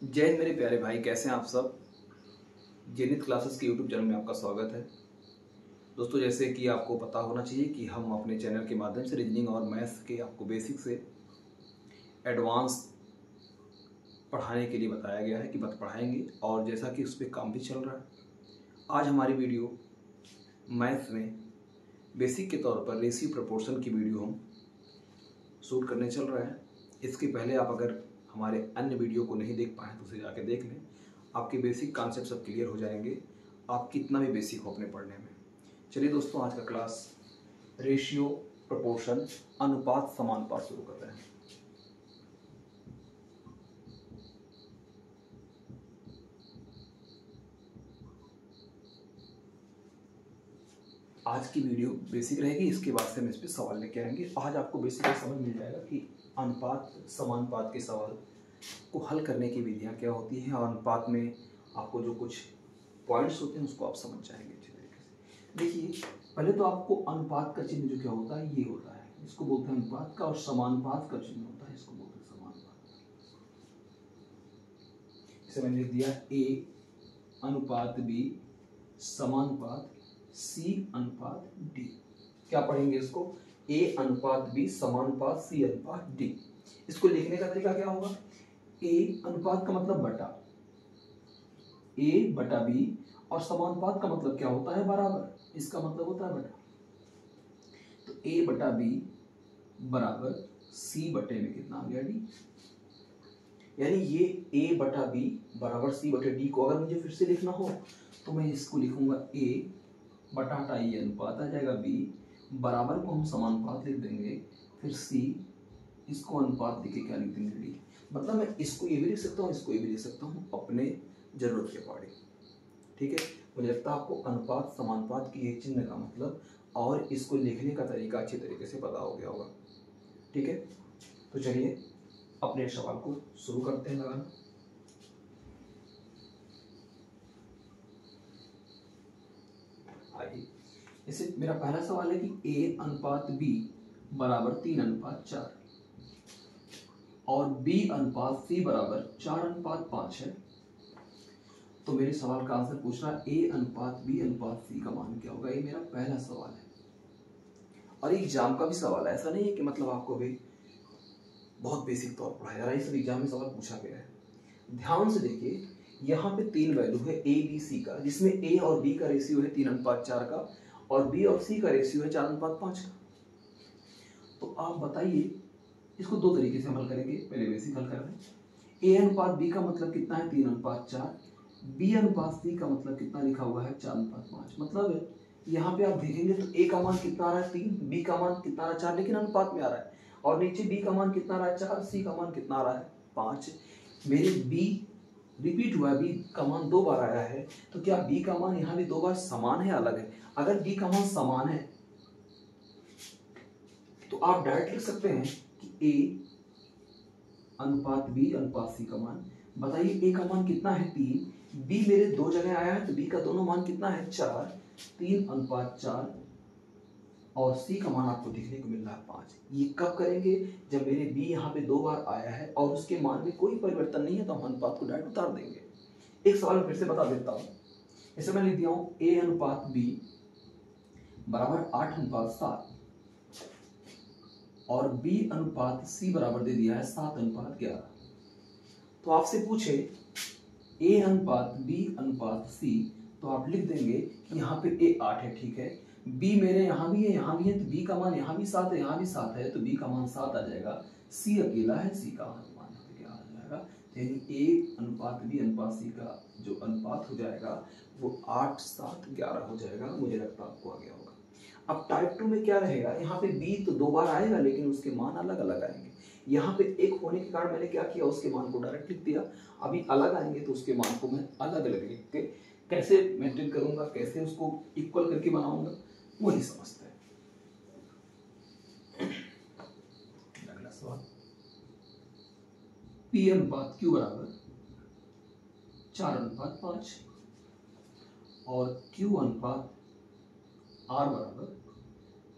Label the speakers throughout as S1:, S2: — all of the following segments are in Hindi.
S1: जय हिंद मेरे प्यारे भाई, कैसे हैं आप सब। जेनिथ क्लासेस के यूट्यूब चैनल में आपका स्वागत है। दोस्तों, जैसे कि आपको पता होना चाहिए कि हम अपने चैनल के माध्यम से रीजनिंग और मैथ्स के आपको बेसिक से एडवांस पढ़ाने के लिए बताया गया है कि पढ़ाएंगे, और जैसा कि उस पर काम भी चल रहा है। आज हमारी वीडियो मैथ्स में बेसिक के तौर पर रेशियो प्रोपोर्शन की वीडियो हम शूट करने चल रहे हैं। इसके पहले आप अगर हमारे अन्य वीडियो को नहीं देख पाए तो उसे जाके देख लें। आपके बेसिक कॉन्सेप्ट सब क्लियर हो जाएंगे, आप कितना भी बेसिक हो अपने पढ़ने में। चलिए दोस्तों, आज का क्लास रेशियो प्रोपोर्शन अनुपात समानुपात शुरू करते हैं। आज की वीडियो बेसिक रहेगी, इसके बाद से हम इस पर सवाल लेके आएंगे। आज आपको बेसिक समझ मिल जाएगा कि अनुपात समानुपात के सवाल को हल करने की विधियाँ क्या होती हैं, और अनुपात में आपको जो कुछ पॉइंट्स होते हैं उसको आप समझ जाएंगे अच्छे तरीके से। देखिए, पहले तो आपको अनुपात का चिन्ह जो क्या होता है, ये होता है, इसको बोलते हैं अनुपात का, और समानुपात का चिन्ह होता है, इसको बोलते हैं समानुपात। जैसे मैंने लिख दिया ए अनुपात बी समानुपात सी अनुपात डी। क्या पढ़ेंगे इसको? ए अनुपात बी समानुपात सी अनुपात डी। इसको लिखने का तरीका क्या होगा? ए अनुपात का मतलब बटा, ए बटा बी, और समानुपात का मतलब क्या होता है? बराबर। इसका मतलब होता है बटा। तो ए बटा बी बराबर सी बटे में कितना आ गया? डी। यानी ये ए बटा बी बराबर सी बटे डी को अगर मुझे फिर से लिखना हो तो मैं इसको लिखूंगा ए बटा हटा ये अनुपात आ जाएगा, बी बराबर को हम समानुपात लिख देंगे, फिर सी इसको अनुपात लिख के क्या लिख देंगे? डी। मतलब मैं इसको ये भी लिख सकता हूँ, इसको ये भी लिख सकता हूँ अपने जरूरत के अकॉर्डिंग। ठीक है, मुझे लगता है आपको अनुपात समानुपात की एक चिन्ह का मतलब और इसको लिखने का तरीका अच्छे तरीके से पता हो गया होगा। ठीक है, तो चलिए अपने सवाल को शुरू करते हैं लगाना। आइए, जैसे मेरा पहला सवाल है कि ए अनुपात बी बराबर 3 अनुपात 4 और बी अनुपात सी बराबर 4 अनुपात 5 है। तो मेरे सवाल का आंसर पूछ रहा है ए अनुपात बी अनुपात सी का मान क्या होगा। ये मेरा पहला सवाल है, और एग्जाम का भी सवाल है। ऐसा नहीं है कि मतलब आपको भी बहुत बेसिक तौर पर पढ़ाया, इस एग्जाम में सवाल पूछा गया है। ध्यान से देखिए, यहाँ पे 3 वैल्यू है ए बी सी का, जिसमें ए और बी का रेशियो है 3 अनुपात 4 का, और बी और सी का रेशियो है 4 अनुपात 5 का। तो आप बताइए इसको दो तरीके से हल करेंगे। पहले बेसिक हल कर रहे हैं। ए अनुपात बी का मतलब कितना है? 3 अनुपात 4। बी अनुपात सी का मतलब कितना लिखा हुआ है? 4 अनुपात 5। मतलब यहाँ पे आप देखेंगे तो ए का मान कितना आ रहा है? 3। बी का मान कितना आ रहा है? 4, लेकिन अनुपात में आ रहा है। और नीचे बी का मान कितना आ रहा है? 4। सी का मान कितना आ रहा है? 5। मेरे बी रिपीट हुआ, बी का मान 2 बार आया है, तो क्या बी का मान यहाँ भी 2 बार समान है, अलग है? अगर बी का मान समान है तो आप डायरेक्ट लिख सकते हैं कि ए अनुपात बी अनुपात सी का मान। बताइए ए का मान कितना है? 3। बी मेरे 2 जगह आया है, तो बी का दोनों मान कितना है? 4। 3 अनुपात 4, और सी का मान आपको देखने को मिल रहा है 5। ये कब करेंगे? जब मेरे बी यहाँ पे 2 बार आया है और उसके मान में कोई परिवर्तन नहीं है, तो हम अनुपात को डायरेक्ट उतार देंगे। एक सवाल फिर से बता देता हूँ। जैसे मैं लिख दिया हूँ ए अनुपात बी बराबर 8 अनुपात 7, और बी अनुपात सी बराबर दे दिया है 7 अनुपात 11। तो आपसे पूछे ए अनुपात बी अनुपात सी, तो आप लिख देंगे कि यहाँ पे ए 8 है, ठीक है, बी मेरे यहाँ भी है, यहाँ भी है, तो बी का मान यहाँ भी 7 है, यहाँ भी 7 है, तो बी का मान 7 आ जाएगा। सी अकेला है, सी का मान क्या आ जाएगा? यानी ए अनुपात बी अनुपात सी का जो अनुपात हो जाएगा वो 8 7 11 हो जाएगा। मुझे लगता है आपको आ गया होगा। अब टाइप 2 में क्या रहेगा? यहाँ पे बी तो 2 बार आएगा, लेकिन उसके मान अलग अलग आएंगे। यहाँ पे एक होने के कारण मैंने क्या किया, उसके मान को डायरेक्ट लिख दिया। अभी अलग आएंगे तो उसके मान को मैं अलग अलग लिख के कैसे मेंटेन करूंगा, कैसे उसको इक्वल करके बनाऊंगा, वही समझते हैं। अगला सवाल, पी अनुपात क्यू बराबर 4 अनुपात 5 और क्यू अनुपात आर बराबर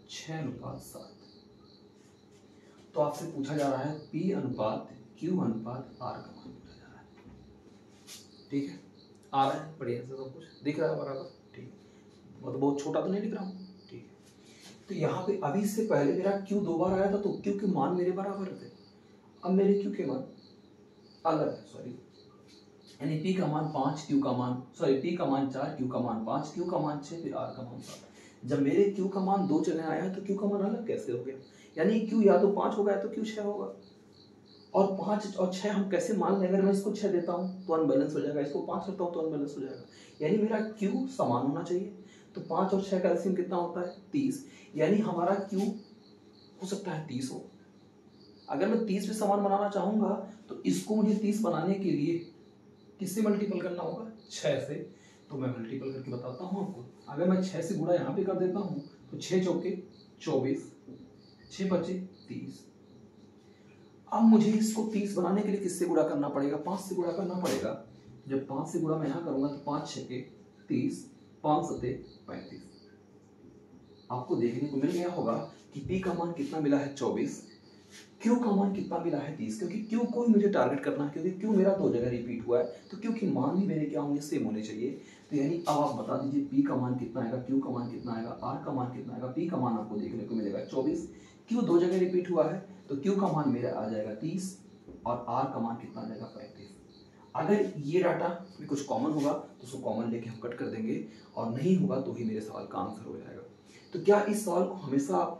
S1: 6 अनुपात 7। तो आपसे पूछा जा रहा है पी अनुपात क्यू अनुपात आर का मान पूछा जा रहा है। ठीक है, आ रहा है बढ़िया से सब कुछ दिख रहा है बराबर, ठीक है, मतलब बहुत छोटा तो नहीं लिख रहा हूँ, ठीक है। तो यहाँ पे अभी इससे पहले मेरा क्यू 2 बार आया था तो क्यू के मान मेरे बराबर थे, अब मेरे क्यू के मान अलग है, सॉरी, यानी पी का मान 5, क्यू का मान, सॉरी, पी का मान 4, क्यू का मान 5, क्यू का मान 6, फिर आर का मान 7। जब मेरे क्यू का मान 2 चले आया तो क्यू का मान अलग कैसे हो गया, यानी क्यू या तो 5 होगा या तो क्यू 6 होगा, और 5 और 6 हम कैसे मान लें, अगर मैं इसको 6 देता हूँ तो अनबैलेंस हो जाएगा, इसको 5 रखता हूँ तो अनबैलेंस हो जाएगा, यानी मेरा क्यू समान होना चाहिए। तो 5 और 6 का एलसीएम कितना होता है 30, यानी हमारा क्यू हो सकता है 30 हो। अगर मैं 30 पे समान बनाना चाहूंगा तो इसको मुझे 30 बनाने के लिए किससे मल्टीपल करना होगा, 6 से। तो मैं मल्टीपल करके बताता हूँ आपको, अगर मैं 6 से गुणा यहाँ पे कर देता हूँ तो 6 चौके 24, 6 बचे 30। अब मुझे इसको 30 बनाने के लिए किससे गुणा करना पड़ेगा, 5 से गुणा करना पड़ेगा। जब 5 से गुणा मैं यहाँ करूंगा तो 5 छके 30, 5 सते 35। आपको देखने को मिल गया होगा कि पी का मान कितना मिला है 24, क्यू का मान कितना मिला है 30, क्योंकि क्यू को ही मुझे टारगेट करना है, क्योंकि क्यू मेरा 2 जगह रिपीट हुआ है तो क्यू के मान भी मेरे क्या होंगे, सेम होने चाहिए। तो यानी अब आप बता दीजिए पी का मान कितना आएगा, क्यू का मान कितना आएगा, आर का मान कितना आएगा। पी का मान आपको देखने को मिलेगा 24, क्यू 2 जगह रिपीट हुआ है तो क्यू का मान मेरा आ जाएगा 30 और आर का मान कितना आ जाएगा 35। अगर ये डाटा में कुछ कॉमन होगा तो उसको कॉमन लेके हम कट कर देंगे, और नहीं होगा तो ही मेरे सवाल का आंसर हो जाएगा। तो क्या इस सवाल को हमेशा आप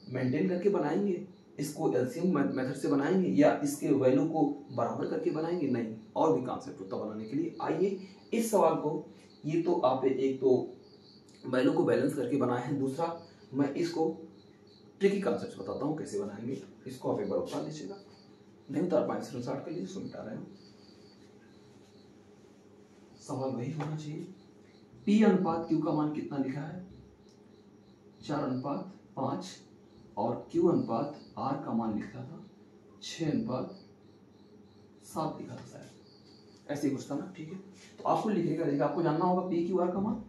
S1: मेंटेन करके बनाएंगे, इसको एलसीएम मेथड से बनाएंगे, या इसके वैल्यू को बराबर करके बनाएंगे? नहीं, और भी कॉन्सेप्ट होता बनाने के लिए। आइए इस सवाल को, ये तो आप एक तो वैल्यू को बैलेंस करके बनाए हैं, दूसरा मैं इसको ट्रिकी कॉन्सेप्ट बताता हूँ कैसे बनाएंगे। इसको आप एक बार उतार लीजिएगा, नहीं उतार पाए स्क्रीनशॉट कर लीजिए, इसको मिटा रहे हैं। सवाल वही होना चाहिए, पी अनुपात क्यू का मान कितना लिखा है 4:5, और क्यू अनुपात आर का मान लिखा था 6:7 लिखा था शायद, ऐसे ही कुछ था ना, ठीक है। तो आपको लिखने का रहेगा, आपको जानना होगा पी क्यू आर का मान,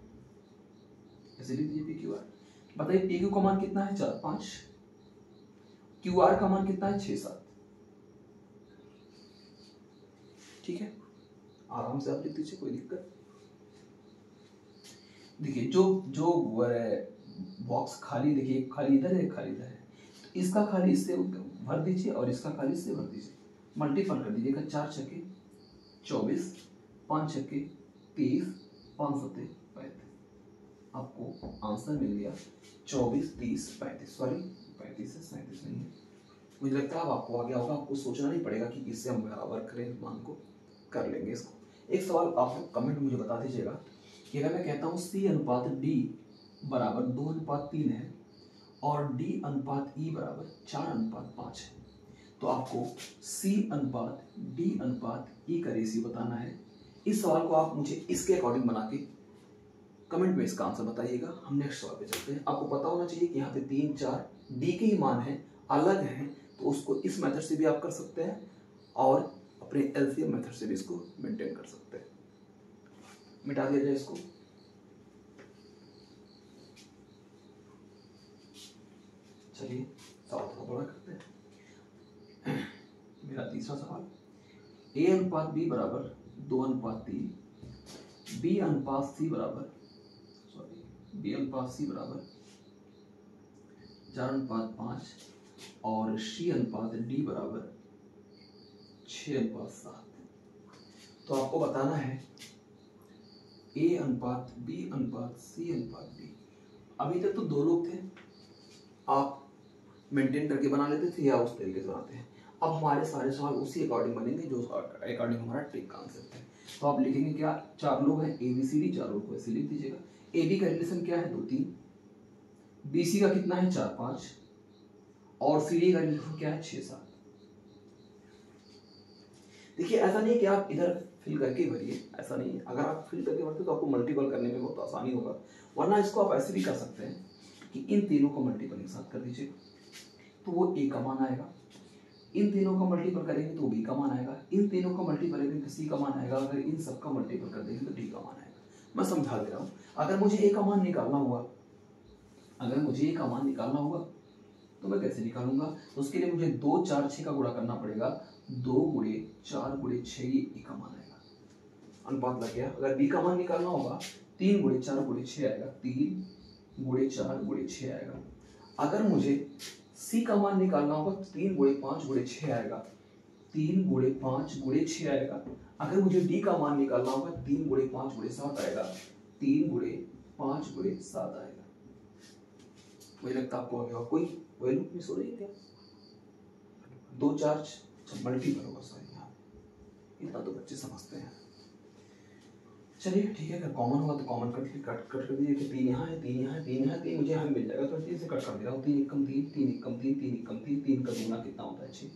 S1: ऐसे लिख दीजिए पी क्यू आर। बताइए पी क्यू का मान कितना है 4-5, क्यू आर का मान कितना है 6-7, ठीक है, आराम से आप लिख दीजिए, कोई दिक्कत। देखिए जो जो बॉक्स खाली, देखिए खाली इधर है, खाली इधर है, तो इसका खाली इससे भर दीजिए और इसका खाली इससे भर दीजिए, मल्टीपल कर दीजिएगा। 4 छक्के 24, 5 छक्के 30, 5 सत्ते 35। आपको आंसर मिल गया 24, 30, 35, सॉरी 35 से 37 नहीं है, मुझे लगता है अब आपको आ गया होगा, आपको सोचना नहीं पड़ेगा कि इससे हम बराबर करें, मान को कर लेंगे इसको। एक सवाल आप कमेंट मुझे बता दीजिएगा कि अगर मैं कहता हूँ C अनुपात D बराबर 2:3 है और D अनुपात E बराबर 4:5 है, तो आपको C अनुपात D अनुपात E का रेशियो बताना है। इस सवाल को आप मुझे इसके अकॉर्डिंग बना के कमेंट में इसका आंसर बताइएगा। हम नेक्स्ट सवाल पे चलते हैं। आपको पता होना चाहिए कि यहाँ पे 3, 4 D के ही मान है, अलग हैं, तो उसको इस मेथड से भी आप कर सकते हैं और अपने एलसीएम मेथड से भी इसको मेंटेन कर सकते हैं। मिटा दिया जाए इसको। चलिए सवाल थोड़ा बड़ा करते हैं। मेरा तीसरा सवाल, A अनुपात B बराबर 2:3, B अनुपात C बराबर 4:5 और C अनुपात D बराबर 6:7। तो आपको बताना है A अनुपात B अनुपात C अनुपात D। अभी तक तो 2 लोग थे, आप मेंटेन करके बना लेते थे या उस तरीके से बनाते हैं। अब हमारे सारे सवाल उसी अकॉर्डिंग बनेंगे जो अकॉर्डिंग हमारा ट्रिक कॉन्सेप्ट है। तो आप लिखेंगे क्या, 4 लोग हैं ABCD, चारों को ऐसे लिख दीजिएगा। AB का रिलेशन क्या है 2-3, BC का कितना है 4-5 और CD का रिलेशन क्या है 6-7। देखिए ऐसा नहीं है कि आप इधर फिल करके भरिए, ऐसा नहीं है। अगर आप फिल करके भरते तो आपको मल्टीपल करने में बहुत आसानी होगा, वरना इसको आप ऐसे भी कर सकते हैं कि इन तीनों को मल्टीपल एक साथ कर दीजिए तो वो A का मान आएगा, इन तीनों का मल्टीपल करेंगे तो B का मान आएगा, इन तीनों का मल्टीपल करेंगे तो C का मान आएगा, अगर इन सब का मल्टीपल कर देंगे तो D का मान आएगा। मैं समझा दे रहा हूँ। अगर मुझे A का मान निकालना हुआ, तो मैं कैसे निकालूंगा, तो उसके लिए मुझे 2, 4, 6 का गुणा करना पड़ेगा। 2 × 4 × 6 ये A का मान आएगा। अनुपात लग गया। अगर बी का मान निकालना होगा 3 गुणे 4 गुणे 6 आएगा, 3 गुणे 4 गुणे 6 आएगा। अगर मुझे सी का मान निकालना होगा तो 3 गुणे 5 गुणे 6 आएगा, 3 गुणे 5 गुणे 6 आएगा। अगर मुझे डी का मान निकालना होगा 3 गुणे 5 गुणे 7 आएगा, 3 गुणे 5 गुणे 7 आएगा। मुझे लगता है आपको आ गया। कोई वैल्यू मिस हो रही है क्या? 2 4 मल्टीपल होगा सर, यहाँ इतना तो बच्चे समझते हैं। चलिए ठीक है, अगर कॉमन हुआ तो कॉमन कट कर दीजिए कि 3 यहाँ है, 3 यहाँ है, 3 यहाँ है, 3 मुझे यहाँ मिल जाएगा तो 3 से कट कर दे रहा हूँ। 3 एकम 3, 3 एकम 3, 3 एकम 3, 3 का दूना कितना होता है 6,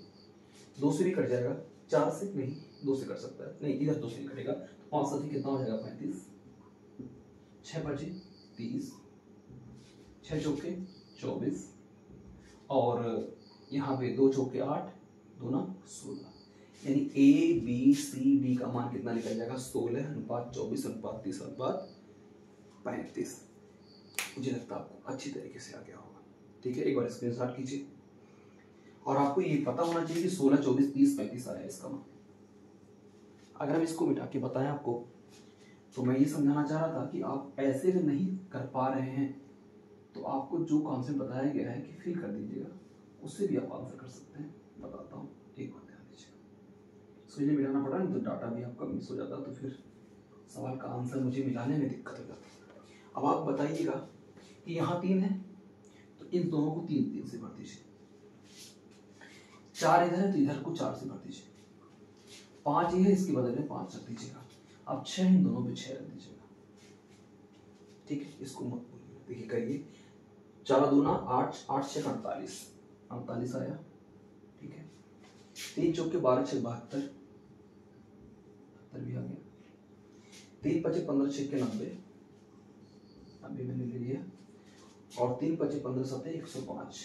S1: 2 से भी कट जाएगा, 4 से नहीं 2 से कट सकता है, नहीं इधर 2 से नहीं कटेगा, 5 साथी कितना हो जाएगा 35, 6 बचे 30, 6 चौके 24 और यहाँ पे 2 चौके 8, 2 ना 16, यानी ए बी सी डी का मान कितना निकल जाएगा 16 अनुपात 24 अनुपात 30 अनुपात 35। मुझे लगता है आपको अच्छी तरीके से आ गया होगा। ठीक है, एक बार स्क्रीनशॉट कीजिए और आपको ये पता होना चाहिए कि 16 24 30 35 आया इसका मान। अगर हम इसको मिटा के बताएं आपको तो मैं ये समझाना चाह रहा था कि आप ऐसे में नहीं कर पा रहे हैं तो आपको जो कॉन्सेप्ट बताया गया है कि फिल कर दीजिएगा, उससे भी आप आंसर कर सकते हैं। बताता हूँ, एक बार ध्यान दीजिएगा। सो ये मिलाना पड़ा नहीं तो डाटा भी आपका मिस हो जाता, तो फिर सवाल का आंसर मुझे मिलाने में दिक्कत हो जाती। अब आप बताइएगा कि यहाँ 3 है तो इन दोनों को 3 3 से भर दीजिए, 4 इधर है तो इधर को 4 से भर दीजिए, 5 ये है इसके बदले में 5 रख दीजिएगा। अब 6 इन दोनों पे 6 रख दीजिएगा। ठीक है, इसको मत भूलिए। देखिए करिए, 4 दूना 8, 8 6 48, 48 आया। ठीक है, 3 चौके 12 6 72, 72 भी आ गया। 3 5 15 6 के 90, 90 मैंने ले लिया और 3 5 15 7 105,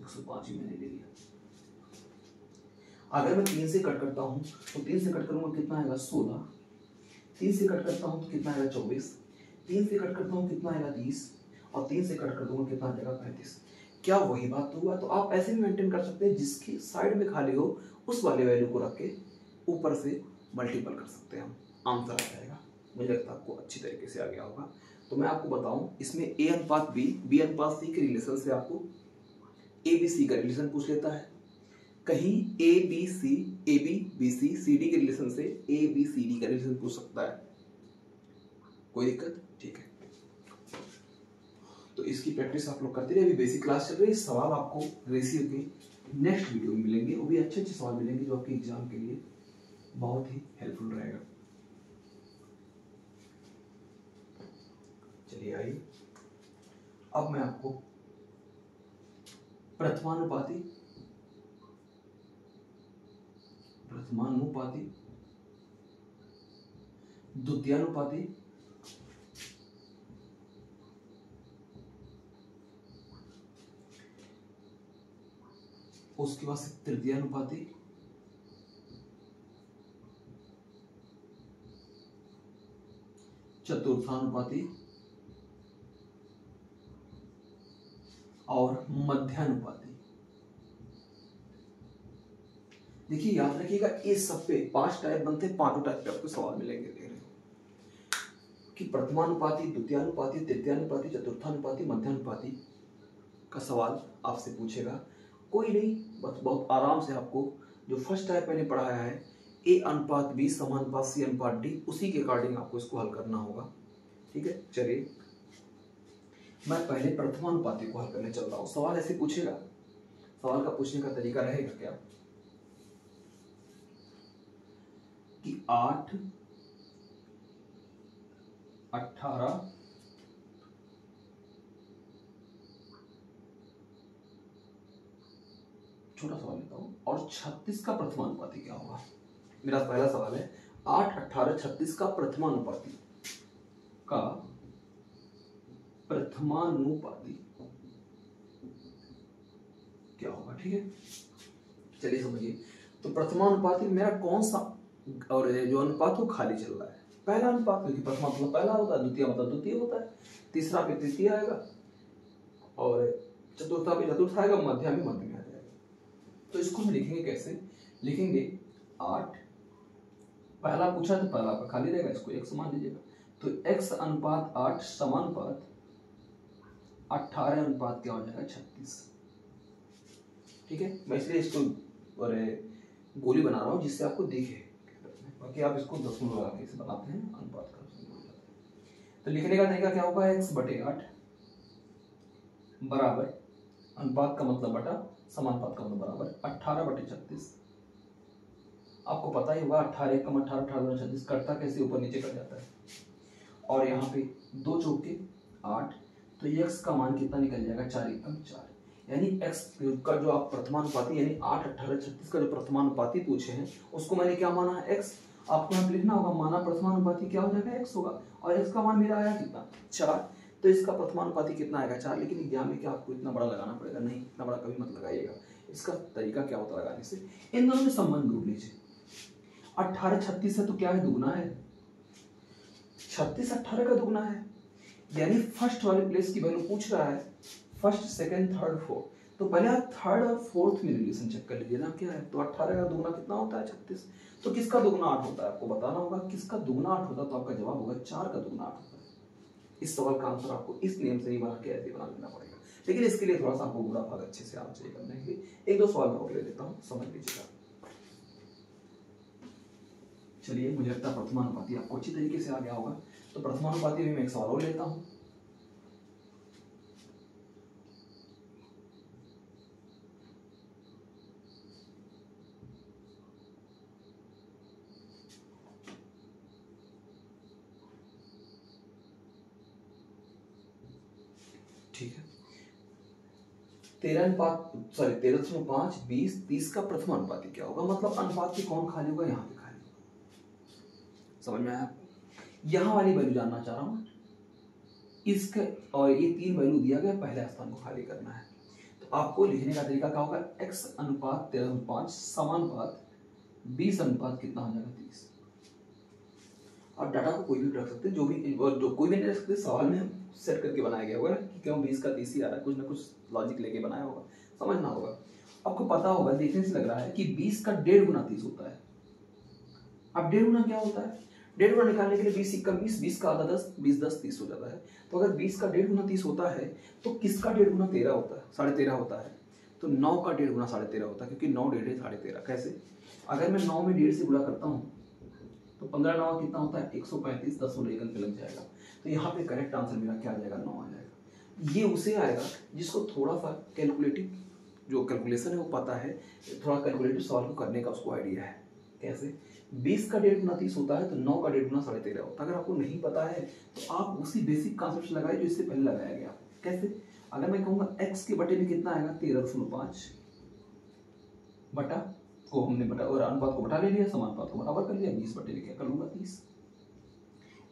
S1: 105 ही मैंने ले लिया। अगर मैं 3 से कट करता हूं तो 3 से कट करूंगा कितना आएगा 16, 3 से कट करता हूं तो कितना आएगा 24, 3 से कट करता हूं कितना आएगा 30 और 3 से कट कर दूंगा कितना आएगा 35। क्या वही बात तो हुआ? तो आप ऐसे भी मेंटेन कर सकते हैं, जिसकी साइड में खाली हो उस वाले वैल्यू को रख के ऊपर से मल्टीपल कर सकते हैं, हम आंसर आ जाएगा। मुझे लगता है आपको अच्छी तरीके से आ गया होगा। तो मैं आपको बताऊं, इसमें ए अनुपात बी, बी अनुपात सी के रिलेशन से आपको ए बी सी का रिलेशन पूछ लेता है, कहीं A B C, A B B C C D के रिलेशन से ए बी सी डी का रिलेशन पूछ सकता है। कोई दिक्कत? ठीक है, तो इसकी प्रैक्टिस आप लोग करते रहिए। अभी बेसिक क्लास चल रही है, सवाल आपको रेशियो के नेक्स्ट वीडियो में मिलेंगे, वो भी अच्छे अच्छे सवाल मिलेंगे जो आपके एग्जाम के लिए बहुत ही हेल्पफुल रहेगा। चलिए आइए, अब मैं आपको प्रथमानुपाती, द्वितीयानुपाती, उसके बाद से तृतीयानुपाती, चतुर्थानुपाती और मध्यानुपाती। देखिए याद रखिएगा, इस सब पे 5 टाइप बनते हैं, 5 टाइप पे आपको सवाल मिलेंगे। देख रहे हो कि प्रथमानुपाती, द्वितीयानुपाती, तृतीयानुपाती, चतुर्थानुपाती, मध्यानुपाती का सवाल आपसे पूछेगा। कोई नहीं, बस बहुत आराम से आपको जो फर्स्ट टाइप मैंने पढ़ाया है ए अनुपात बी समानुपात सी अनुपात डी, उसी के अकॉर्डिंग आपको इसको हल करना होगा। ठीक है, चलिए मैं पहले प्रथमानुपाती को हल करने चल रहा हूं। सवाल ऐसे पूछेगा, सवाल का पूछने का तरीका रहेगा क्या कि 8 18 छोटा सवाल लेता हूं, और 36 का प्रथमानुपाती क्या होगा। मेरा पहला सवाल है 8 18 36 का प्रथमानुपाती क्या होगा। ठीक है, चलिए समझिए। तो प्रथमानुपाती मेरा कौन सा, और जो अनुपात वो खाली चल रहा है पहला अनुपात, क्योंकि प्रथमा मतलब पहला होता है, द्वितीय मतलब द्वितीय होता है, तीसरा पे तृतीय आएगा और चतुर्था पे चतुर्थ आएगा, मध्य में मध्य में आ जाएगा। तो इसको हम लिखेंगे कैसे? लिखेंगे 8 पहला पूछा तो पहला आपका खाली रहेगा, इसको x मान लीजिएगा। तो x अनुपात 8 समानुपात 18 अनुपात क्या हो जाएगा 36। ठीक है, मैं इसलिए इसको गोली बना रहा हूँ जिससे आपको दिखे, बाकी आप इसको दशमलव लगा के इसे बनाते हैं अनुपात का। तो लिखने का तरीका क्या होगा, x बटे 8 बराबर अनुपात का मतलब बटा समानुपात का मतलब बराबर 18 बटे 36। आपको पता ही होगा 18 कम 18 18 36 कटता कैसे, ऊपर नीचे कट जाता है। और यहाँ पे 2 चौके 8, तो x का मान कितना निकल जाएगा 4 एकम 4, यानी x का जो आप प्रथमानुपाती यानी 8 18 36 का जो प्रथमानुपाती पूछे हैं उसको मैंने क्या माना है x। आपको यहाँ लिखना होगा माना प्रथमानुपाती क्या हो जाएगा x होगा, और x का मान मेरा आया कितना 4, तो इसका प्रथमानुपाती कितना आएगा 4। लेकिन एग्जाम में क्या आपको इतना बड़ा लगाना पड़ेगा, नहीं इतना बड़ा कभी मत लगाइएगा। इसका तरीका क्या होता है लगाने से, इन दोनों में संबंध ढूंढ लीजिए। 18 36 है तो क्या है, दुगना है। 36 18 का दुगना है, यानी फर्स्ट वाले प्लेस की वैल्यू पूछ रहा है, फर्स्ट सेकंड थर्ड फोर्थ, तो पहले आप थर्ड और फोर्थ में रिलेशन चेक कर लीजिए ना क्या है। तो 18 का दुगना कितना होता है 36, तो किसका दुगना 8 होता है आपको बताना होगा। किसका दुगना 8 होता है, तो आपका जवाब होगा 4 का दुगना 8 होता है। इस सवाल का आंसर आपको इस नियम से नहीं बना के ऐसे बना लेना पड़ेगा, लेकिन इसके लिए थोड़ा सा आपको बुरा भाग अच्छे से आना चाहिए करने के लिए। एक दो सवाल मैं और ले लेता हूँ, समझ लीजिएगा। चलिए, मुझे लगता है प्रथमानुपाती आपको अच्छी तरीके से आ गया होगा, तो प्रथमानुपाती भी मैं एक सवाल और लेता हूँ। ठीक है, 13.5 20 30 का प्रथमानुपाती क्या होगा, मतलब अनुपात की कौन खाली होगा, यहाँ पे खाली होगा। समझ में आया आपको। यहाँ वाली वैल्यू जानना चाह रहा हूँ इसके, और ये 3 वैल्यू दिया गया, पहले स्थान को खाली करना है। तो आपको लिखने का तरीका क्या होगा, x अनुपात 13.5 समानुपात 20 अनुपात कितना हो जाएगा 30। आप डाटा को कोई भी रख सकते हैं, जो कोई भी नहीं रख सकते, सवाल में सेट करके बनाया गया होगा कि क्यों 20 का 30 ही आ रहा है, कुछ ना कुछ लॉजिक लेके बनाया होगा, समझना होगा। आपको पता होगा, देखने से लग रहा है कि 20 का 1.5 गुना 30 होता है। अब 1.5 गुना क्या होता है, 1.5 गुना निकालने के लिए 20 का 20, 20 का आधा 10, 20 10 30 हो जाता है। तो अगर 20 का 1.5 गुना 30 होता है, तो किसका 1.5 गुना 13 होता है, 13.5 होता है। तो 9 का 1.5 गुना 13.5 होता है, क्योंकि 9 1.5 13.5। कैसे, अगर मैं 9 में 1.5 से गुणा करता हूँ तो 15 9 कितना होता है 135, 10 और 1 अंक लग जाएगा। तो यहाँ पे करेक्ट आंसर मेरा क्या आ जाएगा, 9 आ जाएगा। ये उसे आएगा जिसको थोड़ा सा कैलकुलेटिव जो कैलकुलेशन है वो पता है, थोड़ा कैलकुलेटिव सवाल को करने का उसको आइडिया है। कैसे, 20 का 1.5 गुना 30 होता है, तो 9 का 1.5 गुना 13.5 होता है। अगर आपको नहीं पता है तो आप उसी बेसिक कॉन्सेप्ट लगाए जो इससे पहले लगाया गया। कैसे, अगर मैं कहूँगा x के बटे में कितना आएगा 13.5 बटा को हमने बटा और अनुपात को बटा ले लिया, समानुपात को बराबर कर लिया, 20 बटे में क्या कर लूंगा 30,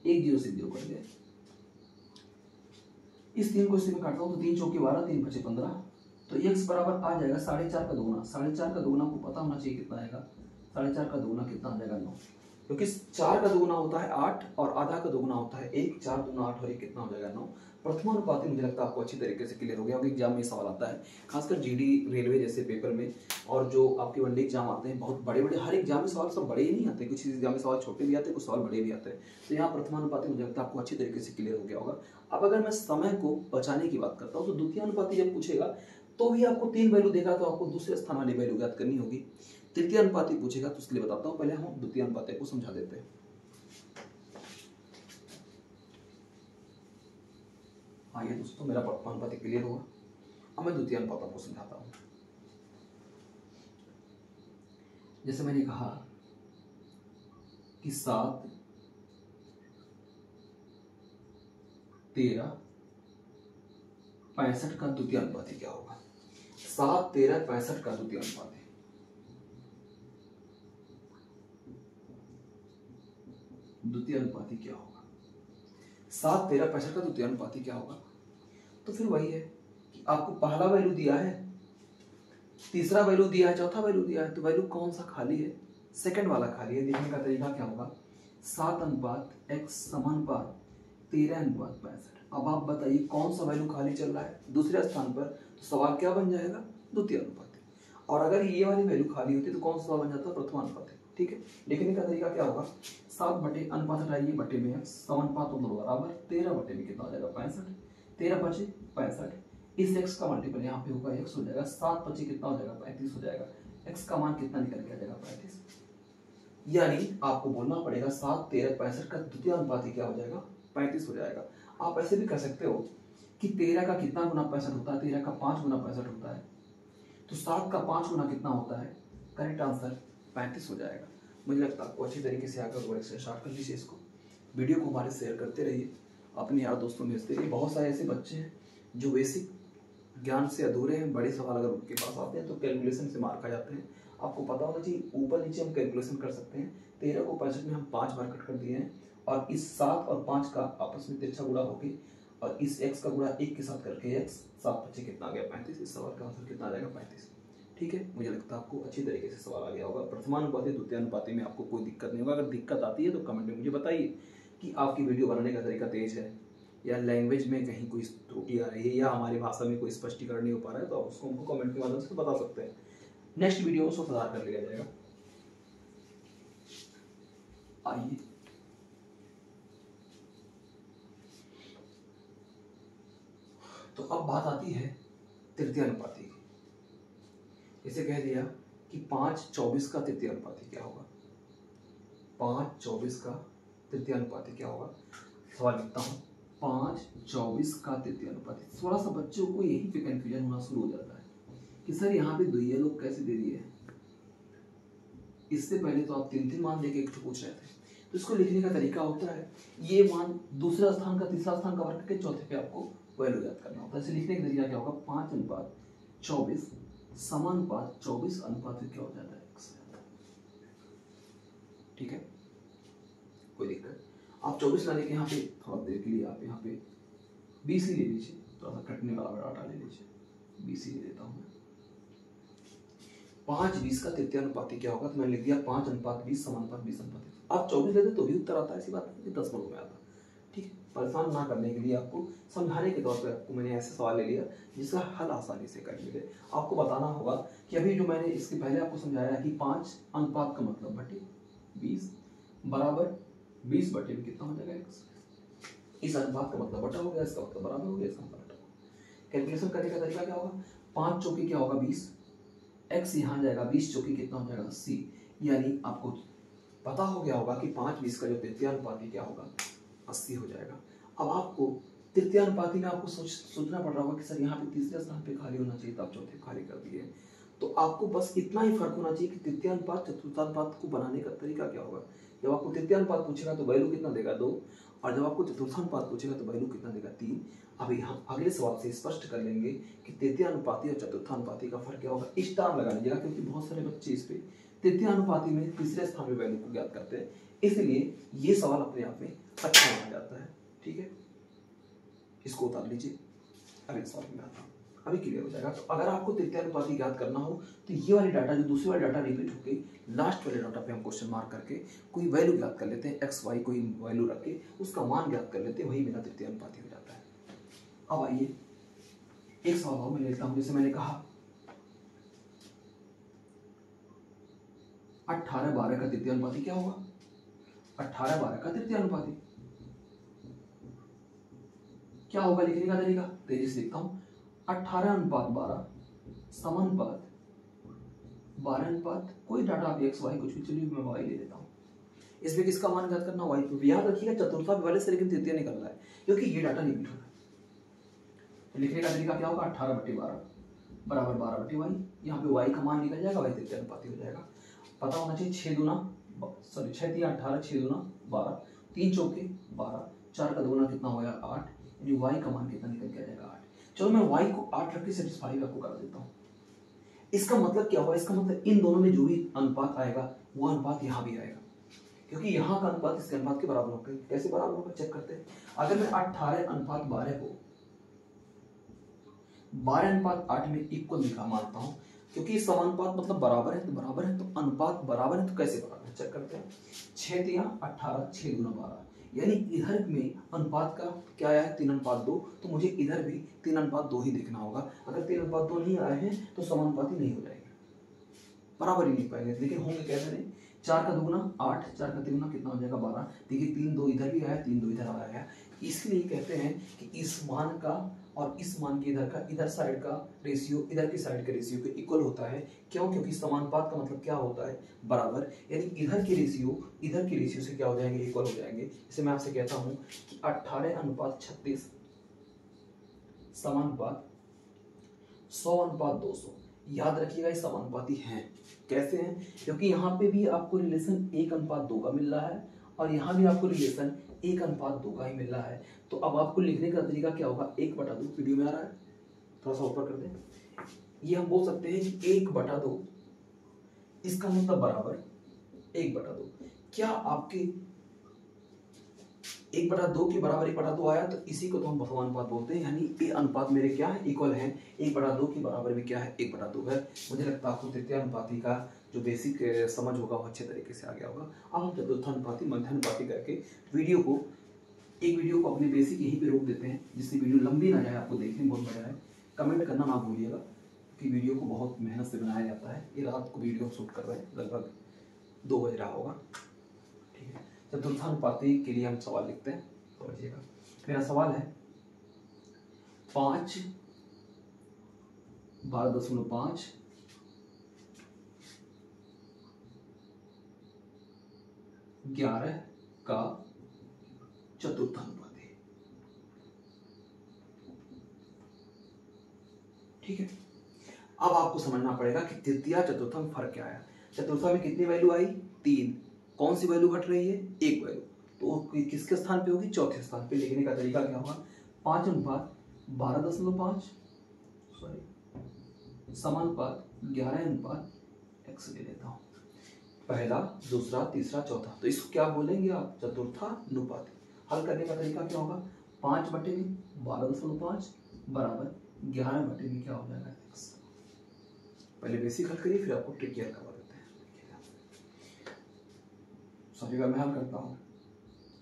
S1: 1 0 से 0 कर दिया। इस 3 को इससे मैं काटता हूँ तो 3 चौके 12, 3 बचे 15, तो x बराबर आ जाएगा 4.5 का दोगुना। 4.5 का दोगुना को पता होना चाहिए कितना आएगा, 4.5 का दोगुना कितना आ जाएगा 9, क्योंकि 4 का दोगुना होता है 8 और आधा का दोगुना होता है 1, 4 दूना 8 और 1 कितना हो जाएगा 9। प्रथमानुपाती मुझे लगता है आपको अच्छी तरीके से क्लियर हो गया होगा। एग्जाम में सवाल आता है, खासकर जीडी रेलवे जैसे पेपर में, और जो आपके वनडे एग्जाम आते हैं बहुत बड़े बड़े, हर एग्जाम में सवाल सब बड़े ही नहीं आते, कुछ एग्जाम में सवाल छोटे भी आते हैं, कुछ सवाल बड़े भी आते हैं। तो यहाँ प्रथमानुपाती मुझे लगता है आपको अच्छी तरीके से क्लियर हो गया होगा। अब अगर मैं समय को बचाने की बात करता हूँ, तो द्वितीय अनुपाती जब पूछेगा तो भी आपको 3 वैल्यू देगा, तो आपको दूसरे स्थान वाली वैल्यू ज्ञात करनी होगी। तृतीय अनुपाती पूछेगा तो उसके लिए बताता हूँ, पहले हम द्वितीय अनुपाती को समझा देते हैं। हाँ, ये दोस्तों मेरा प्रथमानुपाती क्लियर हुआ। अब मैं द्वितीय अनुपात को समझाता हूँ। जैसे मैंने कहा कि 7 13 65 का द्वितीय अनुपाती क्या होगा। 7 13 65 का द्वितीय अनुपाती, द्वितीय अनुपाती क्या होगा, 7 13 65 का द्वितीय अनुपाती क्या होगा। तो फिर वही है कि आपको पहला वैल्यू दिया है, तीसरा वैल्यू दिया है, चौथा वैल्यू दिया है, तो वैल्यू कौन सा खाली है, सेकंड वाला खाली है। देखने का तरीका क्या होगा, 7 अनुपात x समानुपात 13 अनुपात 65। अब आप बताइए कौन सा वैल्यू खाली चल रहा है दूसरे स्थान पर, तो सवाल क्या बन जाएगा, द्वितीय अनुपाती। और अगर ये वाली वैल्यू खाली होती तो कौन सा सवाल बन जाता, प्रथमानुपाती। ठीक है, लिखने का तरीका क्या होगा, 7 बटे अनुपात हटाइए बटे में x समानुपात मतलब बराबर 13 बटे में कितना हो जाएगा 65, 13 बचे 65, इस x का मल्टीपल यहाँ पे होगा x हो जाएगा, 7 बचे कितना हो जाएगा 35 हो जाएगा, x का मान कितना निकल के आ जाएगा 35, यानी आपको बोलना पड़ेगा 7 13 65 का द्वितीय अनुपात क्या हो जाएगा 35 हो जाएगा। आप ऐसे भी कर सकते हो कि 13 का कितना गुना 65 होता है, 13 का 5 गुना 65 होता है, तो 7 का 5 गुना कितना होता है, करेक्ट आंसर 35 हो जाएगा। मुझे लगता है आपको अच्छी तरीके से आकर वर्क से स्टार्ट कर लीजिए इसको, वीडियो को हमारे शेयर करते रहिए, अपने यार दोस्तों में भेजते रहिए। बहुत सारे ऐसे बच्चे हैं जो बेसिक ज्ञान से अधूरे हैं, बड़े सवाल अगर उनके पास आते हैं तो कैलकुलेशन से मार खा जाते हैं। आपको पता होना चाहिए ऊपर नीचे हम कैलकुलेशन कर सकते हैं। 13 को 65 में हम 5 बार कट कर दिए हैं और इस 7 और 5 का आपस में तिरछा गुणा होके और इस x का गुणा 1 के साथ करके x 7 बचे कितना आ गया 35, इस सवाल का आंसर कितना आ जाएगा 35। ठीक है, मुझे लगता है आपको अच्छी तरीके से सवाल आ गया होगा। प्रथमानुपाती द्वितीयानुपाती में आपको कोई दिक्कत नहीं होगा। अगर दिक्कत आती है तो कमेंट में मुझे बताइए कि आपकी वीडियो बनाने का तरीका तेज है या लैंग्वेज में कहीं कोई त्रुटि आ रही है या हमारी भाषा में कोई स्पष्टीकरण नहीं हो पा रहा है, तो आप उसको हमको कमेंट के माध्यम से बता सकते हैं। नेक्स्ट वीडियो में उसको सुधार कर लिया जाएगा। आइए तो अब बात आती है तृतीय अनुपाती की। इसे कह दिया कि 5/24 का तृतीय अनुपाती क्या होगा, 5/24 का तृतीय अनुपाती क्या होगा। सवाल लिखता हूँ, 5/24 का तृतीय अनुपाती। थोड़ा सा बच्चों को यही पे कंफ्यूजन होना शुरू हो जाता है कि सर यहाँ पे दुइया लोग कैसे दे दिए हैं। इससे पहले तो आप 3-3 मान लेके एक पूछ रहे थे, तो इसको लिखने का तरीका होता है ये मान दूसरा स्थान का तीसरा स्थान का वर्ग करके चौथे पे आपको वैल्यू याद करना होता है। इसे लिखने का तरीका क्या होगा, 5/24 समानुपात 24 अनुपात क्या हो जाता है x। ठीक है, कोई दिक्कत, आप 24 लाने के यहाँ पे थोड़ा देर के लिए आप यहाँ पे 20 ही ले लीजिए, थोड़ा सा कटने वाला डाटा ले लीजिए, 20 ही ले लेता हूँ मैं। 5/20 का तृतीय अनुपाती क्या होगा, तो मैंने लिख दिया 5/20 समानुपात 20/20। आप 24 लेते तो भी उत्तर आता है, ऐसी बात नहीं 10 में आता। ठीक है, परेशान ना करने के लिए आपको समझाने के तौर पे आपको मैंने ऐसे सवाल ले लिया जिसका हल आसानी से कर मिले। आपको बताना होगा कि अभी जो मैंने इसके पहले आपको समझाया कि 5 अनुपात का मतलब बटे 20 बराबर 20 बटे में कितना हो जाएगा x। इस अनुपात का मतलब बटा हो गया, इसका मतलब बराबर हो गया, इसका मतलब बटा। कैलकुलेशन करने का तरीका क्या होगा, 5 चौकी क्या होगा 20, x यहाँ जाएगा 20 चौकी कितना हो जाएगा 80, यानी आपको पता हो गया होगा कि 5/20 का जो तृतीय अनुपाती क्या होगा 80 हो जाएगा। अब आपको तृतीय अनुपाती में आपको सोचना पड़ रहा होगा कि सर यहाँ पे तीसरे स्थान पे खाली होना चाहिए, तो आप चौथे खाली कर दिए। तो आपको बस इतना ही फर्क होना चाहिए कि तृतीय अनुपात चतुर्थानुपात को बनाने का तरीका क्या होगा। जब आपको तृतीय अनुपात पूछेगा तो वैल्यू कितना देगा 2, और जब आपको चतुर्थानुपात पूछेगा तो वैल्यू कितना देगा 3। अभी हम अगले सवाल से स्पष्ट कर लेंगे कि तृतीय अनुपाती और चतुर्थानुपाती का फर्क क्या होगा। स्टार लगा लीजिएगा क्योंकि बहुत सारे बच्चे इस पे तृतीय अनुपाती में तीसरे स्थान में वैल्यू को ज्ञात करते हैं, इसलिए ये सवाल अपने आप में अच्छा माना जाता है। ठीक है, इसको उतार लीजिए, अगले सवाल में आता हूँ, अभी क्लियर हो जाएगा। तो अगर आपको तृतीय अनुपाती ज्ञात करना हो तो ये वाली डाटा जो दूसरी वाली डाटा रिपीट होके लास्ट वाले डाटा पे हम क्वेश्चन मार्क करके कोई वैल्यू ज्ञात कर लेते हैं, एक्स वाई कोई वैल्यू रख के उसका मान ज्ञात कर लेते हैं, वही मेरा तृतीय अनुपाती हो जाता है। अब आइए एक सवाल और मैं लेता हूँ, जैसे मैंने कहा 18/12 का तृतीय अनुपाती क्या होगा, 18/12 का तृतीय अनुपाती क्या होगा। लिखने का तरीका तेजी से लिखता हूँ, 18/12 समानुपात 12 कोई डाटा आप एक्स वाई कुछ भी, चलिए मैं वाई ले लेता हूँ। इसमें किसका मान ज्ञात करना, वाई पे। याद रखिएगा चतुर्था वाले से लेकिन तृतीय निकल रहा है क्योंकि ये डाटा रिपीट हो रहा है। तो लिखने का तरीका क्या होगा, 18/12 बराबर 12/y। यहाँ पे y का मान निकल जाएगा, y तृतीय अनुपाती हो जाएगा। पता होना चाहिए 6 3 18, 6 2 12, 3 चौके 12, 4 का 2 कितना हो गया 8, यानी y का मान कितना निकल के आ जाएगा 8। चलो मैं y को 8 रख के सेटिस्फाई आपको कर देता हूँ। इसका मतलब क्या होगा, इसका मतलब इन दोनों में जो भी अनुपात आएगा वो अनुपात यहाँ भी आएगा, क्योंकि यहाँ का अनुपात इसके अनुपात के बराबर होगा। कैसे बराबर होगा चेक करते हैं। अगर मैं 18/12 को 12/8 में इक्वल लिखा मानता हूँ, क्योंकि समानुपात मतलब बराबर है तो बराबर है, तो अनुपात बराबर है तो कैसे बराबर है चेक करते हैं। 6 3 18, 6 2 12, यानी इधर में अनुपात का क्या आया है 3/2, तो मुझे इधर भी 3/2 ही देखना होगा। अगर 3/2 नहीं आए हैं तो समानुपाती नहीं हो जाएंगे, बराबर ही नहीं पाएंगे। लेकिन होंगे कैसे नहीं, 4 का दुगुना 8, 4 का तिगुना कितना हो जाएगा 12। देखिए 3 2 इधर भी आया, 3 2 इधर आया, इसलिए कहते हैं कि इस मान का और इस मान के इधर का, इधर साइड का रेशियो इधर की साइड के रेशियो के इक्वल होता है। क्यों? क्योंकि समानुपात का मतलब क्या होता है? बराबर। यानी इधर के रेशियो इधर के रेशियो से क्या हो जाएंगे? इक्वल हो जाएंगे। इसे मैं आपसे कहता हूं कि 18:36 समानुपात 100:200। याद रखिएगा ये समानुपाती हैं। कैसे हैं? क्योंकि यहाँ पे भी आपको रिलेशन 1:2 का मिल रहा है और यहाँ भी आपको रिलेशन 1:2 का ही मिल रहा है। तो अब आपको लिखने का तरीका क्या होगा? 1/2 वीडियो में आ रहा है, थोड़ा सा ऊपर कर दें। ये हम बोल सकते हैं कि 1/2, इसका मतलब बराबर 1/2। क्या आपके 1/2 के बराबर 1/2 आया? तो इसी को तो हम समानुपात बोलते हैं। यानी ये अनुपात मेरे क्या है? इक्वल है। 1/2 के बराबर में क्या है? 1/2 है। मुझे लगता है आपको तृतीय अनुपाती का जो बेसिक समझ होगा वो अच्छे तरीके से आ गया होगा। अब हम चतुर्थानुपाती मध्यानुपाती करके वीडियो को अपने बेसिक यहीं पे रोक देते हैं, जिससे वीडियो लंबी ना जाए। आपको देखने में बहुत मजा आए। कमेंट करना ना भूलिएगा कि वीडियो को बहुत मेहनत से बनाया जाता है। ये रात को वीडियो शूट कर रहे हैं, लगभग 2 बज रहा होगा। ठीक है, चतुर्थानुपाती के लिए हम सवाल लिखते हैं, समझिएगा। मेरा सवाल है 5 12.5 11 का चतुर्थानुपाती। ठीक है, अब आपको समझना पड़ेगा कि तृतीय चतुर्थ में फर्क क्या है। चतुर्थ में कितनी वैल्यू आई? 3। कौन सी वैल्यू घट रही है? 1 वैल्यू। तो किसके स्थान पे होगी? चौथे स्थान पे। लिखने का तरीका क्या होगा? 5:12.5 समानुपात 11:x ले लेता हूं। पहला, दूसरा, तीसरा, चौथा। तो इसको क्या बोलेंगे आप? चतुर्थानुपाती। हल करने का तरीका क्या होगा? 5/12.5 बराबर 11 में क्या हो जाएगा? x। पहले बेसिक हल करिए, फिर आपको ट्रिकी हल करवा देते हैं। सभी का मैं हल करता हूँ।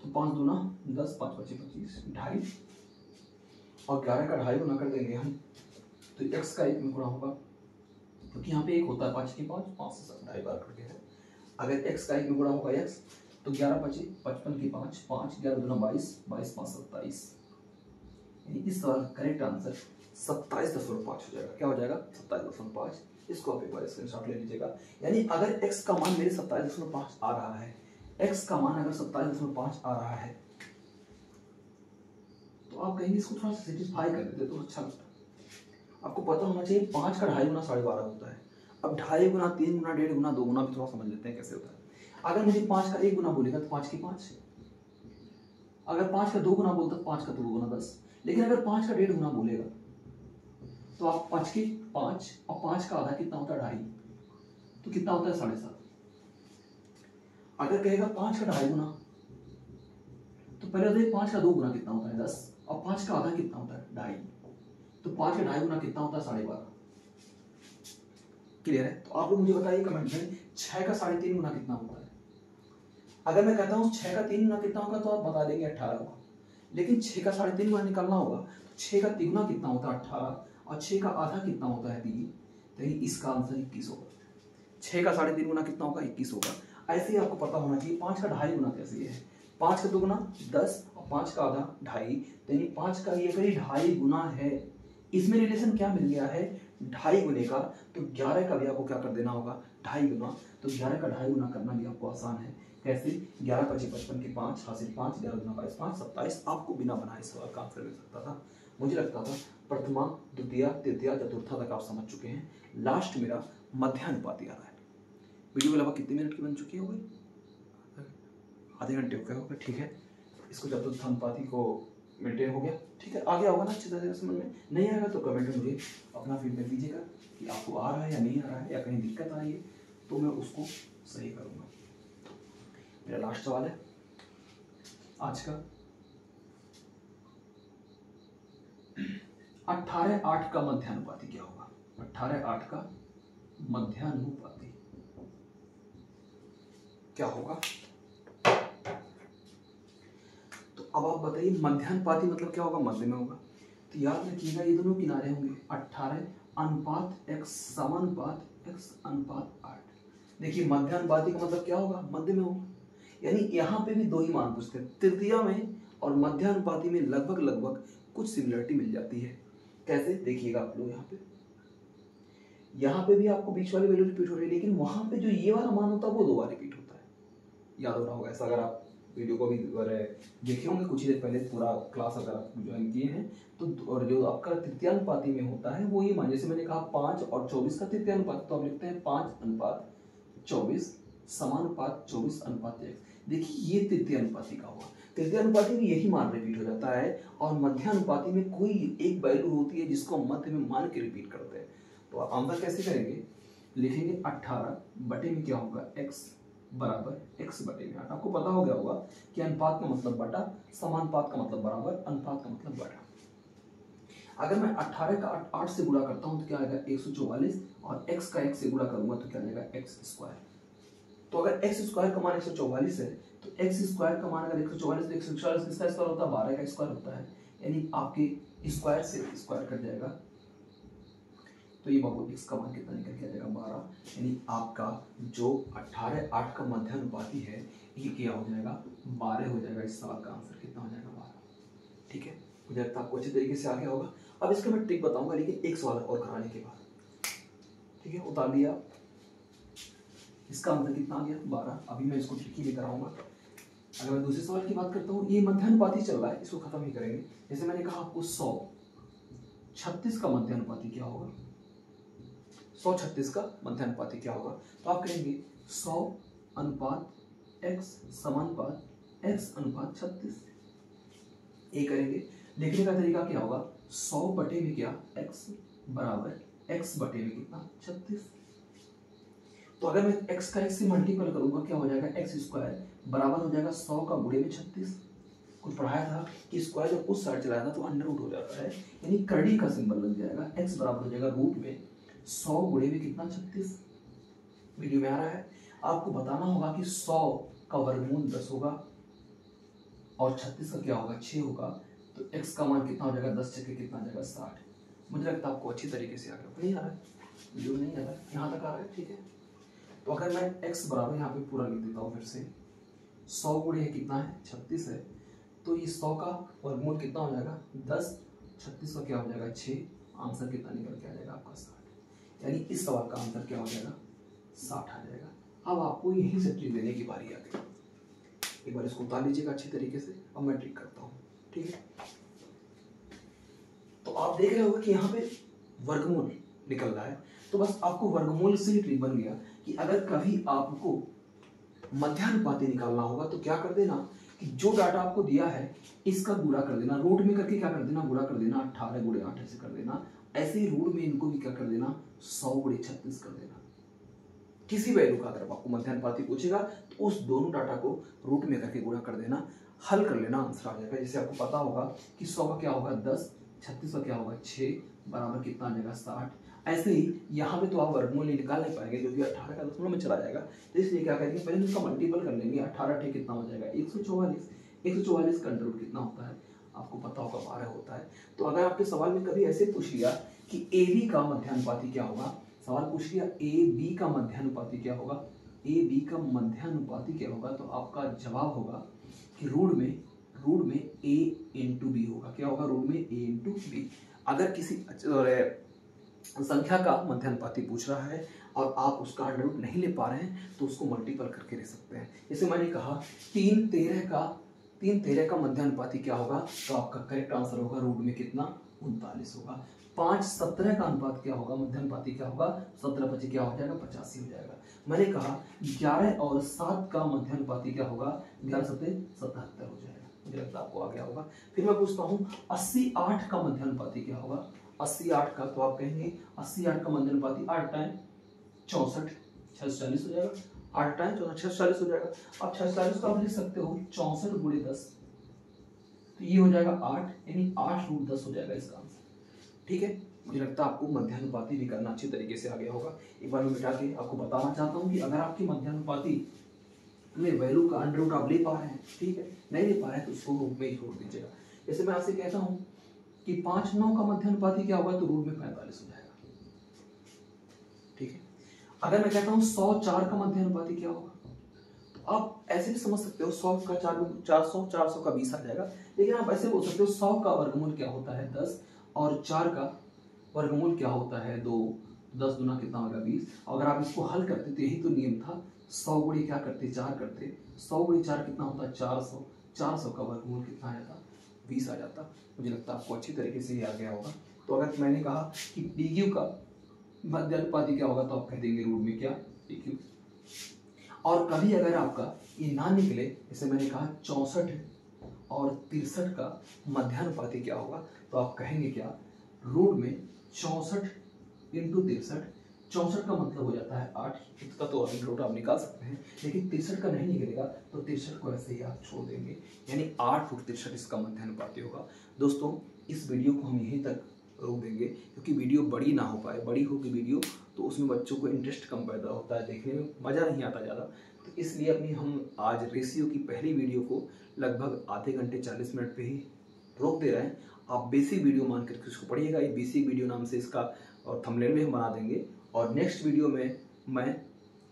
S1: तो 5 दूना 10, 5 25 25, 2.5 और 11 का 2.5 गुना कर देंगे हम, तो x का 1 में गुणा होगा, क्योंकि यहाँ पे 1 होता है 5 की 5, 5 से 2.5 बार करके है। अगर x का 1 में गुणा होगा x, तो 11 25 55 की 5, 5 11 दूना 22, 22 5 27। यानी इस सवाल का करेक्ट आंसर 27.5 हो जाएगा। क्या हो जाएगा? 27.5। इसको आप एक बार स्क्रीनशॉट ले लीजिएगा। यानी अगर x का मान मेरे 27.5 आ रहा है, x का मान अगर 27.5 आ रहा है, तो आप कहेंगे इसको थोड़ा सा सिंप्लीफाई कर देते तो अच्छा लगता। आपको पता होना चाहिए 5 का 2.5 गुना 12.5 होता है। अब 2.5 गुना 3 गुना 1.5 गुना 2 गुना भी थोड़ा समझ लेते हैं कैसे होता है। अगर मुझे 5 का 1 गुना बोलेगा तो 5 की 5, अगर 5 का 2 गुना बोलता तो 5 का 2 गुना 10, लेकिन अगर 5 का 1.5 गुना बोलेगा तो आप 5 की 5 और 5 का आधा कितना होता है? 2.5, तो कितना होता है? 7.5। अगर कहेगा 5 का 2.5 गुना, तो पहले बताइए 5 का 2 गुना कितना होता है? 10, और 5 का आधा कितना होता है? 2.5, तो 5 का 2.5 गुना कितना होता है? 12.5। क्लियर है? तो आप लोग मुझे बताइए कमेंट में 6 का 3.5 गुना कितना होता है? अगर मैं कहता हूँ 6 का 3 गुना कितना होगा, तो आप बता देंगे 18 होगा। लेकिन 6 का 3.5 गुना निकालना होगा, तो 6 का 3 गुना कितना होता है? 18, और 6 का आधा कितना होता है? 3। तो इसका आंसर 21 होगा। 6 का 3.5 गुना कितना होगा? 21 होगा। ऐसे ही आपको पता होना चाहिए 5 का 2.5 गुना कैसे है? 5 का 2 गुना 10 और 5 का आधा 2.5, यानी 5 का ये करीब 2.5 गुना है। इसमें रिलेशन क्या मिल गया है? 2.5 गुने का। तो 11 का भी आपको क्या कर देना होगा? 2.5 गुना। तो 11 का 2.5 गुना करना भी आपको आसान है। कैसे? 11 25 55 की 5 हासिल 5, 11 दूना 22 5 27। आपको बिना बनाए सवाल का आंसर मिल सकता था। मुझे लगता था प्रथमा द्वितीय तृतीय चतुर्था तक आप समझ चुके हैं। लास्ट मेरा मध्यानुपाती आ रहा है। वीडियो लगभग कितने मिनट की बन चुकी है? आधे घंटे हो गए होगा। ठीक है, इसको चतुर्थानुपाती को मेंटेन हो गया। ठीक है, आगे होगा ना अच्छी तरह से समझ में? नहीं आएगा तो कमेंट में मुझे अपना फीडबैक दीजिएगा कि आपको आ रहा है या नहीं आ रहा है, या कहीं दिक्कत आ रही है, तो मैं उसको सही करूँगा। मेरा लास्ट सवाल है आज का, 18:8 का मध्यानुपाती क्या होगा? 18:8 का मध्यानुपाती क्या होगा? तो अब आप बताइए मध्यानुपाती मतलब क्या होगा? मध्य में होगा। तो याद रखिएगा ये दोनों किनारे होंगे 18 अनुपात x समानुपात x अनुपात 8। देखिए मध्यानुपाती का मतलब क्या होगा, मध्य में होगा, यानी यहाँ पे भी दो ही मान पूछते हैं, तृतीया में और मध्यानुपाती में लगभग लगभग कुछ सिमिलरिटी मिल जाती है। कैसे देखिएगा आप लोग, यहाँ पे भी आपको बीच वाली वैल्यू रिपीट हो रही है, लेकिन वहां पे जो ये वाला मान होता है वो दो बार रिपीट होता है, याद हो रहा होगा ऐसा। अगर आप वीडियो को भी देखे होंगे कुछ ही देर पहले, पूरा क्लास अगर आप ज्वाइन किए हैं तो, और जो आपका तृतीयानुपाती में होता है वो ये मान, जैसे मैंने कहा 5 और 24 का तृतीयानुपात, तो आप लिखते हैं 5:24 समानुपात 24:1। देखिए ये तृतीयानुपाती का हुआ, तृतीयानुपाती में यही मान रिपीट हो जाता है, और मध्यानुपाती में कोई एक वैल्यू होती है जिसको मध्य में मान के रिपीट करते हैं। तो आंसर कैसे करेंगे, लिखेंगे 18 बटे में क्या होगा x बराबर x बटे में 8। आपको पता हो गया होगा कि अनुपात का मतलब बटा, समानुपात का मतलब बराबर, अनुपात का मतलब बटा। अगर मैं 18 का 8 से गुणा करता हूं तो क्या आएगा 144, और x का x से गुणा करूंगा तो क्या आएगा x स्क्वायर। तो अगर x स्क्वायर का मान 144 है तो x स्क्वायर का मान अगर 144 तो 144 किसका स्क्वायर होता है, 12 का स्क्वायर होता है, यानी आपके स्क्वायर से स्क्वायर कट जाएगा, तो ये बाबू x का मान कितना निकल के आ जाएगा 12, यानी आपका जो 18:8 का मध्यानुपाती है ये क्या हो जाएगा 12 हो जाएगा। इस सवाल का आंसर कितना हो जाएगा 12। ठीक है, मुझे लगता है आपको अच्छे तरीके से आ गया होगा। अब इसका मैं ट्रिक बताऊंगा, लेकिन एक सवाल और कराने के बाद, ठीक है, उतार लिया। इसका आंसर कितना आ गया 12। अभी मैं इसको ट्रिक ही लेकर आऊंगा। अगर मैं दूसरे सवाल की बात करता हूँ, ये मध्यानुपाती चल रहा है, इसको खत्म ही करेंगे। जैसे मैंने कहा आपको 136 का मध्यानुपाती क्या होगा, 136 का मध्यानुपाती क्या होगा, तो आप कहेंगे 100:x समानुपात x अनुपात 36। ये करेंगे, लिखने का तरीका क्या होगा, 100 बटे में क्या x बराबर x बटे में कितना 36। तो अगर मैं x का x से मल्टीपल करूंगा क्या हो जाएगा, x स्क्वायर बराबर हो जाएगा 100 का गुणे में 36। कुछ पढ़ाया था कि स्क्वायर जब उस साइड चला जाता है तो अंडर रूट हो जाता है, यानी करड़ी का सिंबल लग जाएगा, x बराबर हो जाएगा रूट में 100 गुणे में कितना 36। वीडियो में आ रहा है। आपको बताना होगा कि 100 का वर्गमूल 10 होगा और 36 का क्या होगा 6 होगा, तो x का मान कितना हो जाएगा 10 छक्के कितना आ जाएगा 60। मुझे लगता है आपको अच्छी तरीके से आ गया, नहीं आ रहा है वीडियो, नहीं आ रहा है, यहाँ तक आ रहा है, ठीक है। तो अगर मैं x बराबर यहाँ पे पूरा लिख देता हूँ फिर से, 100 गुणे कितना है 36 है, तो ये 100 का वर्गमूल कितना हो जाएगा 10, 36 का क्या हो जाएगा 6, आंसर कितना निकल के आ जाएगा आपका 60। यानी इस सवाल का आंसर क्या हो जाएगा 60 आ जाएगा। अब आपको यही से ट्रिक देने की बारी आ गई। एक बार इसको उतार लीजिएगा अच्छी तरीके से। अब मैं ट्रिक करता हूँ, ठीक है। तो आप देख रहे होगा कि यहाँ पे वर्गमूल निकल रहा है, तो बस आपको वर्गमूल से ही ट्रिक बन गया कि अगर कभी आपको मध्यानुपाती निकालना होगा तो क्या कर देना कि जो डाटा आपको दिया है इसका गुणा कर देना, रूट में करके क्या कर देना गुणा कर देना, 18 गुणे 8 ऐसे कर देना। ऐसे ही रूट में इनको भी क्या कर देना 100 गुणे 36 कर देना। किसी वैल्यू का अगर आपको मध्यानुपाती पूछेगा तो उस दोनों डाटा को रूट में करके गुणा कर देना, हल कर लेना, आंसर आ जाएगा। जैसे आपको पता होगा कि 100 का क्या होगा 10, 36 का क्या होगा 6, बराबर कितना आ जाएगा 60। ऐसे ही यहाँ पे तो आप वर्गमूल निकाल नहीं पाएंगे क्योंकि 18 का दशमलव में चला जाएगा, तो इसलिए क्या करेंगे पहले उसका मल्टीपल कर लेंगे। 18 ठे कितना हो जाएगा 144, 144 का अंडर रूट कितना होता है आपको पता होगा 12 होता है। तो अगर आपके सवाल में कभी ऐसे पूछ लिया कि ए बी का मध्यानुपाती क्या होगा, सवाल पूछ लिया ए बी का मध्यानुपाती क्या होगा, ए बी का मध्यानुपाती क्या होगा, तो आपका जवाब होगा कि रूट में a इंटू बी होगा। क्या होगा रूट में a इंटू बी। अगर किसी संख्या का मध्यानुपाती पूछ रहा है और आप उसका अंडर रूट नहीं ले पा रहे हैं तो उसको मल्टीपल करके ले सकते हैं। जैसे मैंने कहा 3 13 का मध्यानुपाती क्या होगा, तो आपका करेक्ट आंसर होगा रूट में कितना 39 होगा। 5 17 का अनुपात क्या होगा, मध्यानुपाती क्या होगा, 17 25 क्या हो जाएगा 85 हो जाएगा। मैंने कहा 11 और 7 का मध्यानुपाती क्या होगा, 11 7 77 हो जाएगा। मुझे लगता है आपको आ गया होगा। फिर मैं पूछता हूँ 80 8 का मध्यानुपाती क्या होगा, 80 8 का, तो आप कहेंगे 80 8 का मध्यानुपाती 8 टाइम 64 46 हो जाएगा, 8 टाइम 46 हो जाएगा। अब 46 को आप लिख सकते हो 64 गुणे 10, तो ये हो जाएगा 8, यानी 8 रूट 10 हो जाएगा इसका आंसर। ठीक है, मुझे लगता है आपको मध्यानुपाती भी करना अच्छी तरीके से आ गया होगा। एक बार मैं मिटा के आपको बताना चाहता हूँ कि अगर आपकी मध्यानुपाती में वैल्यू का अंडर रूट आप ले पा रहे हैं, ठीक है, नहीं ले पा रहे हैं तो उसको रूट में ही छोड़ दीजिएगा। जैसे मैं आपसे कहता हूँ कि 5 9 का मध्यानुपाती क्या होगा, तो रूट में 45 हो जाएगा। ठीक है, अगर मैं कहता हूं 100 4 का मध्य अनुपाती क्या होगा, तो आप ऐसे भी समझ सकते हो 100 का 400, 400 का 20 आ जाएगा। लेकिन आप ऐसे बोल सकते हो 100 का वर्गमूल क्या होता है 10, और 4 का वर्गमूल क्या होता है 2, 10 दूना कितना होगा 20। अगर आप इसको हल करते तो यही तो नियम था, 100 गुणे क्या करते 4 करते, 100 गुणे 4 कितना होता है 400, 400 का वर्गमूल कितना आ जाता 20 आ जाता। मुझे लगता है आपको अच्छी तरीके से ये आ गया होगा। तो अगर मैंने कहा कि PQ का मध्य अनुपाती क्या होगा, तो आप कह देंगे रूट में क्या PQ। और कभी अगर आपका ये ना निकले, जैसे मैंने कहा 64 और 63 का मध्यानुपाती क्या होगा, तो आप कहेंगे क्या रूट में 64 इंटू 63। 64 का मतलब हो जाता है 8, इसका तो रूट आप निकाल सकते हैं, लेकिन 63 का नहीं निकलेगा, तो 63 को ऐसे ही आप छोड़ देंगे, यानी 8 रूट 63 इसका मध्यानुपाती होगा। दोस्तों इस वीडियो को हम यहीं तक रोक देंगे, क्योंकि वीडियो बड़ी ना हो पाए, बड़ी होगी वीडियो तो उसमें बच्चों को इंटरेस्ट कम पैदा होता है, देखने में मज़ा नहीं आता ज़्यादा। तो इसलिए अपनी हम आज रेशियो की पहली वीडियो को लगभग आधे घंटे 40 मिनट पे ही रोक दे रहे हैं। आप बेसिक वीडियो मान करके उसको पढ़िएगा, ये बेसिक वीडियो नाम से इसका और थंबनेल में हम बना देंगे। और नेक्स्ट वीडियो में मैं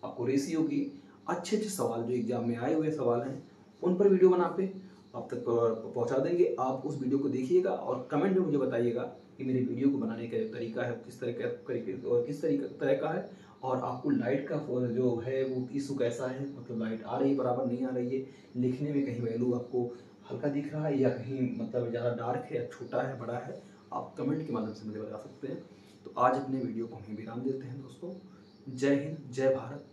S1: आपको रेशियो की अच्छे अच्छे सवाल जो एग्जाम में आए हुए सवाल हैं उन पर वीडियो बना के आप तक पहुंचा देंगे। आप उस वीडियो को देखिएगा और कमेंट में मुझे बताइएगा कि मेरी वीडियो को बनाने का तरीका है किस तरह का है, और आपको लाइट का जो है वो इशू कैसा है, मतलब लाइट आ रही है बराबर नहीं आ रही है, लिखने में कहीं वैल्यू आपको हल्का दिख रहा है या कहीं मतलब ज़्यादा डार्क है या छोटा है बड़ा है, आप कमेंट के माध्यम से मुझे बता सकते हैं। तो आज अपने वीडियो को हम विराम देते हैं दोस्तों। जय हिंद, जय भारत।